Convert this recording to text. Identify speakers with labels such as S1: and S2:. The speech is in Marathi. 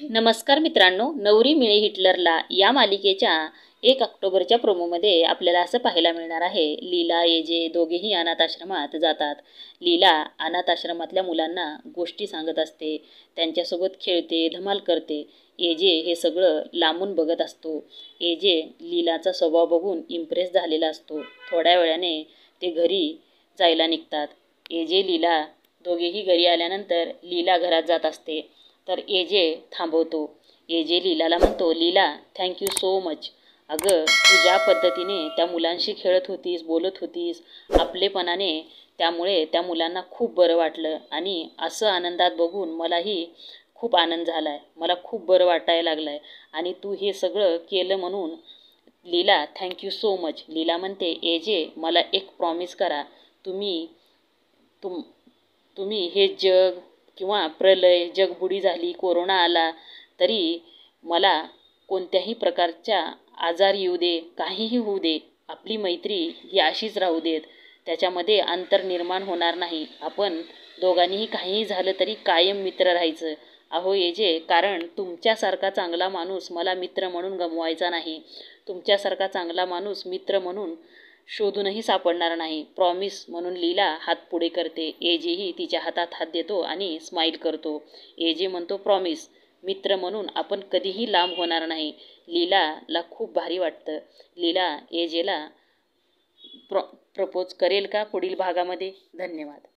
S1: नमस्कार मित्रांनो, नवरी मिळे हिटलरला या मालिकेच्या 1 ऑक्टोबरच्या प्रोमोमध्ये आपल्याला असं पाहायला मिळणार आहे. लीला, एजे दोघेही अनाथ आश्रमात जातात. लीला अनाथ आश्रमातल्या मुलांना गोष्टी सांगत असते, त्यांच्यासोबत खेळते, धमाल करते. एजे हे सगळं लांबून बघत असतो. एजे लीलाचा स्वभाव बघून इम्प्रेस झालेला असतो. थोड्या वेळाने ते घरी जायला निघतात. एजे, लीला दोघेही घरी आल्यानंतर लीला घरात जात असते, तर एजे थांबवतो. एजे लीलाला म्हणतो, लीला थँक्यू सो मच. अगं, तू ज्या पद्धतीने त्या मुलांशी खेळत होतीस, बोलत होतीस, आपलेपणाने, त्यामुळे त्या मुलांना खूप बरं वाटलं आणि असं आनंदात बघून मलाही खूप आनंद झाला आहे. मला खूप बरं वाटायला लागलं आहे आणि तू हे सगळं केलं म्हणून लीला थँक्यू सो मच. लीला म्हणते, एजे मला एक प्रॉमिस करा, तुम्ही तुम तुम्ही हे जग किंवा प्रलय, जगबुडी झाली, कोरोना आला तरी मला कोणत्याही प्रकारचा आजार येऊ दे, काहीही होऊ दे, आपली मैत्री ही अशीच राहू देत. त्याच्यामध्ये अंतर निर्माण होणार नाही. आपण दोघांनीही काहीही झालं तरी कायम मित्र राहायचं. अहो एजे, कारण तुमच्यासारखा चांगला माणूस मला मित्र म्हणून गमवायचा नाही. तुमच्यासारखा चांगला माणूस मित्र म्हणून शोधूनही सापडणार नाही. प्रॉमिस म्हणून लीला हात पुढे करते. एजेही तिच्या हातात हात देतो आणि स्माईल करतो. एजे म्हणतो, प्रॉमिस, मित्र म्हणून आपण कधीही लांब होणार नाही. लीलाला खूप भारी वाटतं. लीला एजेला प्रपोज करेल का पुढील भागामध्ये? धन्यवाद.